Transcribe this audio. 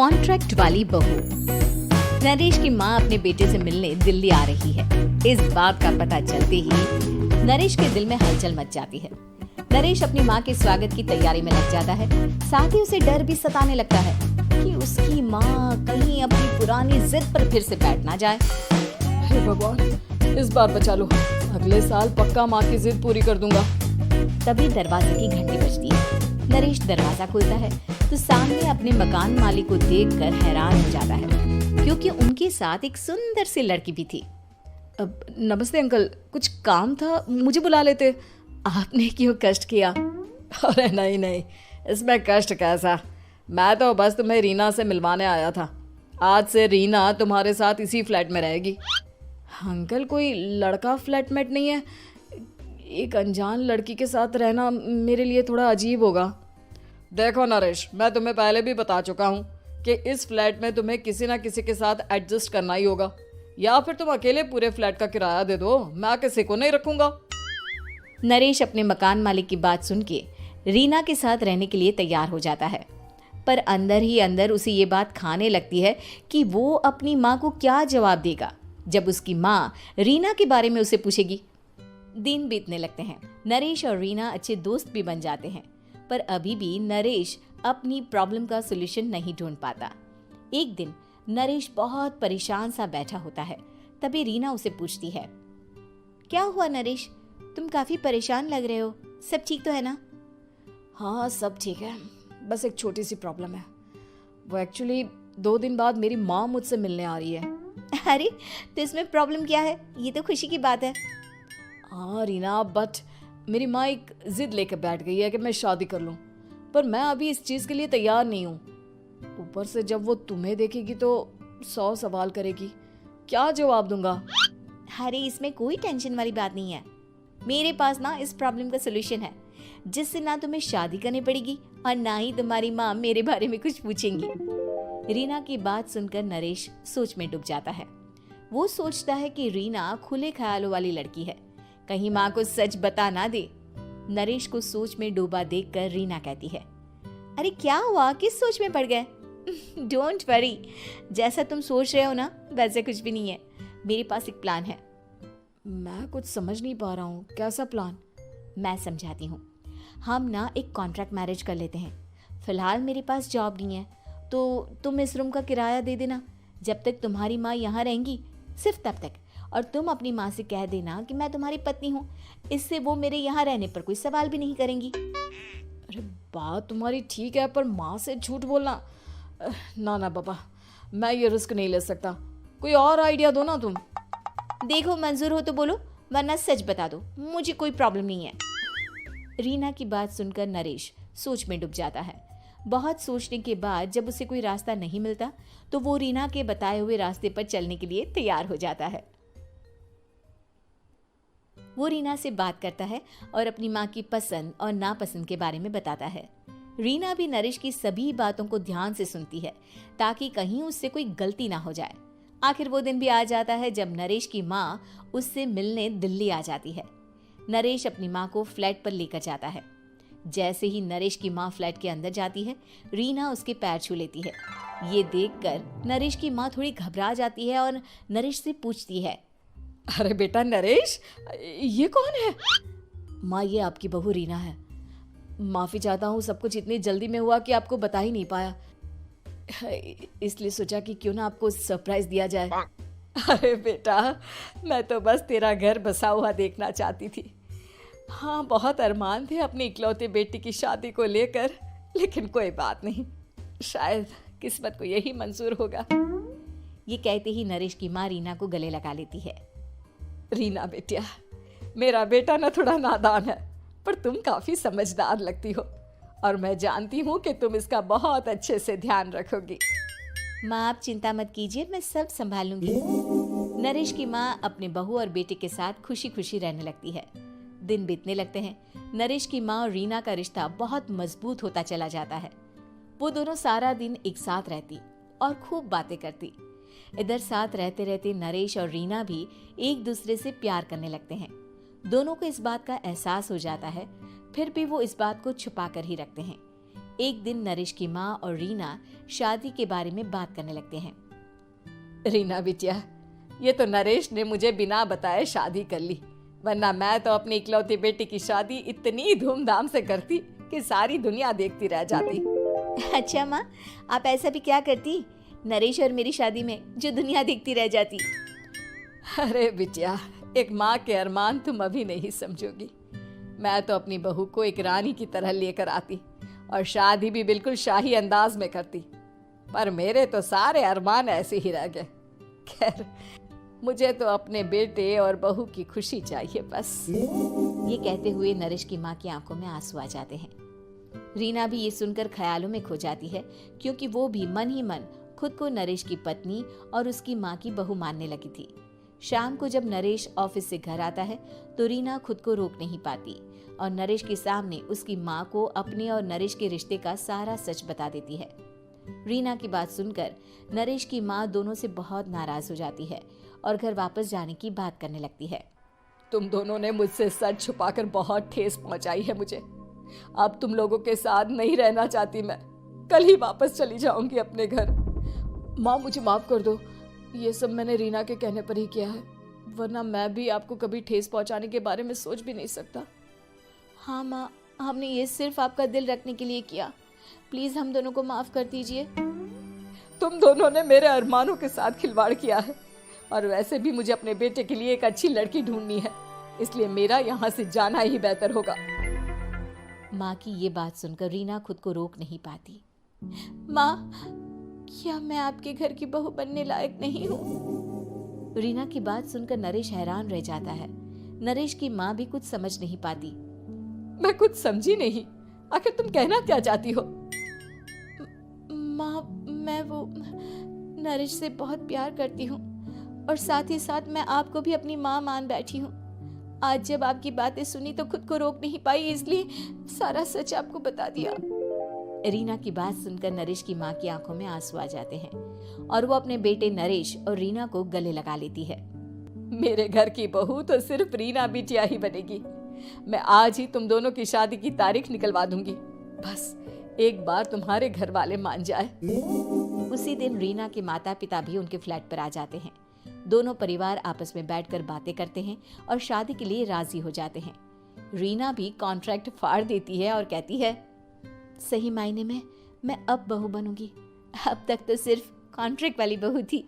Contract वाली बहू। नरेश की माँ अपने बेटे से मिलने दिल्ली आ रही है। इस बात का पता चलते ही नरेश के दिल में हलचल मच जाती है। नरेश अपनी माँ के स्वागत की तैयारी में लग जाता है। साथ ही उसे डर भी सताने लगता है कि उसकी माँ कहीं अपनी पुरानी जिद पर फिर से बैठ ना जाए। हे भगवान, इस बार बचा लो, अगले साल पक्का माँ की जिद पूरी कर दूंगा। तभी दरवाजे की घंटी बजती है। नरेश दरवाजा खोलता है तो सामने अपने मकान मालिक को देखकर हैरान हो जाता है, क्योंकि उनके साथ एक सुंदर सी लड़की भी थी। अब नमस्ते अंकल, कुछ काम था, मुझे बुला लेते। आपने क्यों कष्ट किया? अरे नहीं नहीं, इसमें कष्ट कैसा, मैं तो बस तुम्हें रीना से मिलवाने आया था। आज से रीना तुम्हारे साथ इसी फ्लैट में रहेगी। अंकल, कोई लड़का फ्लैटमेट नहीं है? एक अनजान लड़की के साथ रहना मेरे लिए थोड़ा अजीब होगा। देखो नरेश, मैं तुम्हें पहले भी बता चुका हूँ कि इस फ्लैट में तुम्हें किसी ना किसी के साथ एडजस्ट करना ही होगा, या फिर तुम अकेले पूरे फ्लैट का किराया दे दो, मैं किसी को नहीं रखूंगा। नरेश अपने मकान मालिक की बात सुन के रीना के साथ रहने के लिए तैयार हो जाता है, पर अंदर ही अंदर उसे ये बात खाने लगती है कि वो अपनी माँ को क्या जवाब देगा जब उसकी माँ रीना के बारे में उसे पूछेगी। दिन बीतने लगते हैं। नरेश और रीना अच्छे दोस्त भी बन जाते हैं, पर अभी भी नरेश अपनी प्रॉब्लम का सॉल्यूशन नहीं ढूंढ पाता। एक दिन नरेश बहुत परेशान सा बैठा होता है। तभी रीना उसे पूछती है, क्या हुआ नरेश, तुम काफी परेशान लग रहे हो, सब ठीक तो है ना? हाँ सब ठीक है, बस एक छोटी सी प्रॉब्लम है। वो एक्चुअली 2 दिन बाद मेरी माँ मुझसे मिलने आ रही है। अरे तो इसमें प्रॉब्लम क्या है, ये तो खुशी की बात है। हाँ रीना, बट मेरी माँ एक जिद लेकर बैठ गई है कि मैं शादी कर लूँ, पर मैं अभी इस चीज़ के लिए तैयार नहीं हूँ। ऊपर से जब वो तुम्हें देखेगी तो 100 सवाल करेगी, क्या जवाब दूंगा? अरे इसमें कोई टेंशन वाली बात नहीं है। मेरे पास ना इस प्रॉब्लम का सलूशन है, जिससे ना तुम्हें शादी करनी पड़ेगी और ना ही तुम्हारी माँ मेरे बारे में कुछ पूछेंगी। रीना की बात सुनकर नरेश सोच में डूब जाता है। वो सोचता है कि रीना खुले ख्यालों वाली लड़की है, कहीं माँ को सच बता ना दे। नरेश को सोच में डूबा देखकर रीना कहती है, अरे क्या हुआ, किस सोच में पड़ गए? डोंट वरी, जैसा तुम सोच रहे हो ना वैसे कुछ भी नहीं है। मेरे पास एक प्लान है। मैं कुछ समझ नहीं पा रहा हूँ, कैसा प्लान? मैं समझाती हूँ। हम ना एक कॉन्ट्रैक्ट मैरिज कर लेते हैं। फिलहाल मेरे पास जॉब नहीं है, तो तुम इस रूम का किराया दे देना जब तक तुम्हारी माँ यहाँ रहेंगी, सिर्फ तब तक। और तुम अपनी माँ से कह देना कि मैं तुम्हारी पत्नी हूँ, इससे वो मेरे यहाँ रहने पर कोई सवाल भी नहीं करेंगी। अरे बात तुम्हारी ठीक है, पर माँ से झूठ बोलना, ना ना बाबा, मैं ये रिस्क नहीं ले सकता। कोई और आइडिया दो ना तुम। देखो मंजूर हो तो बोलो, वरना सच बता दो, मुझे कोई प्रॉब्लम नहीं है। रीना की बात सुनकर नरेश सोच में डूब जाता है। बहुत सोचने के बाद जब उसे कोई रास्ता नहीं मिलता तो वो रीना के बताए हुए रास्ते पर चलने के लिए तैयार हो जाता है। वो रीना से बात करता है और अपनी माँ की पसंद और नापसंद के बारे में बताता है। रीना भी नरेश की सभी बातों को ध्यान से सुनती है, ताकि कहीं उससे कोई गलती ना हो जाए। आखिर वो दिन भी आ जाता है जब नरेश की माँ उससे मिलने दिल्ली आ जाती है। नरेश अपनी माँ को फ्लैट पर लेकर जाता है। जैसे ही नरेश की माँ फ्लैट के अंदर जाती है, रीना उसके पैर छू लेती है। ये देखकर नरेश की माँ थोड़ी घबरा जाती है और नरेश से पूछती है, अरे बेटा नरेश, ये कौन है? माँ ये आपकी बहू रीना है। माफ़ी चाहता हूँ, सब कुछ इतनी जल्दी में हुआ कि आपको बता ही नहीं पाया, इसलिए सोचा कि क्यों ना आपको सरप्राइज दिया जाए। अरे बेटा, मैं तो बस तेरा घर बसा हुआ देखना चाहती थी। हाँ, बहुत अरमान थे अपनी इकलौते बेटी की शादी को लेकर, लेकिन कोई बात नहीं, शायद किस्मत को यही मंजूर होगा। ये कहते ही नरेश की माँ रीना को गले लगा लेती है। रीना बेटिया, मेरा बेटा ना थोड़ा नादान है, पर तुम काफ़ी समझदार लगती हो, और मैं जानती हूँ कि तुम इसका बहुत अच्छे से ध्यान रखोगी। माँ आप चिंता मत कीजिए, मैं सब संभाल लूंगी। नरेश की माँ अपने बहू और बेटे के साथ खुशी खुशी रहने लगती है। दिन बीतने लगते हैं। नरेश की माँ और रीना का रिश्ता बहुत मजबूत होता चला जाता है। वो दोनों सारा दिन एक साथ रहती और खूब बातें करती। इधर साथ रहते रहते नरेश और रीना भी एक दूसरे से प्यार करने लगते हैं। दोनों को इस बात का एहसास हो जाता है, फिर भी वो इस बात को छुपा कर ही रखते हैं। एक दिन नरेश की माँ और रीना शादी के बारे में बात करने लगते हैं। रीना बिटिया, ये तो नरेश ने मुझे बिना बताए शादी कर ली, वरना मैं तो अपनी इकलौती बेटी की शादी इतनी धूमधाम से करती कि सारी दुनिया देखती रह जाती। अच्छा माँ, आप ऐसा भी क्या करती नरेश और मेरी शादी में जो दुनिया देखती रह जाती? अरे बिटिया, एक माँ के अरमान तुम अभी नहीं समझोगी। मैं तो अपनी बहू को एक रानी की तरह लेकर आती और शादी भी बिल्कुल शाही अंदाज में करती, पर मेरे तो सारे अरमान ऐसे ही रह गए। खैर, मुझे तो अपने बेटे और बहू की खुशी चाहिए बस। ये कहते हुए नरेश की माँ की आंखों में आंसू आ जाते हैं। रीना भी ये सुनकर ख्यालों में खो जाती है, क्योंकि वो भी मन ही मन खुद को नरेश की पत्नी और उसकी माँ की बहू मानने लगी थी। शाम को जब नरेश ऑफिस से घर आता है तो रीना खुद को रोक नहीं पाती और नरेश के सामने उसकी माँ को अपने और नरेश के रिश्ते का सारा सच बता देती है। रीना की बात सुनकर नरेश की माँ दोनों से बहुत नाराज हो जाती है और घर वापस जाने की बात करने लगती है। तुम दोनों ने मुझसे सच छुपाकर बहुत ठेस पहुंचाई है मुझे। अब तुम लोगों के साथ नहीं रहना चाहती मैं, कल ही वापस चली जाऊंगी अपने घर। माँ, मुझे माफ कर दो, ये सब मैंने रीना के कहने पर ही किया है, वरना मैं भी आपको कभी ठेस पहुंचाने के बारे में सोच भी नहीं सकता। हाँ माँ, हमने ये सिर्फ आपका दिल रखने के लिए किया, प्लीज हम दोनों को माफ कर दीजिए। तुम दोनों ने मेरे अरमानों के साथ खिलवाड़ किया है, और वैसे भी मुझे अपने बेटे के लिए एक अच्छी लड़की ढूंढनी है, इसलिए मेरा यहाँ से जाना ही बेहतर होगा। माँ की ये बात सुनकर रीना खुद को रोक नहीं पाती। माँ, क्या मैं आपके घर की बहू बनने लायक नहीं हूँ? रीना की बात सुनकर नरेश हैरान रह जाता है। नरेश की माँ भी कुछ समझ नहीं पाती। मैं कुछ समझी नहीं, आखिर तुम कहना क्या चाहती हो? माँ, मैं वो नरेश से बहुत प्यार करती हूँ और साथ ही साथ मैं आपको भी अपनी माँ मान बैठी हूँ। आज जब आपकी बातें सुनी तो खुद को रोक नहीं पाई, इसलिए सारा सच आपको बता दिया। रीना की बात सुनकर नरेश की माँ की आंखों में आंसू आ जाते हैं और वो अपने बेटे नरेश और रीना को गले लगा लेती है। मेरे घर की बहू तो सिर्फ रीना बिटिया ही बनेगी। मैं आज ही तुम दोनों की शादी की तारीख निकलवा दूंगी, बस एक बार तुम्हारे घर वाले मान जाए। उसी दिन रीना के माता पिता भी उनके फ्लैट पर आ जाते हैं। दोनों परिवार आपस में बैठकर बातें करते हैं और शादी के लिए राजी हो जाते हैं। रीना भी कॉन्ट्रैक्ट फाड़ देती है और कहती है, सही मायने में मैं अब बहू बनूंगी, अब तक तो सिर्फ कॉन्ट्रैक्ट वाली बहू थी।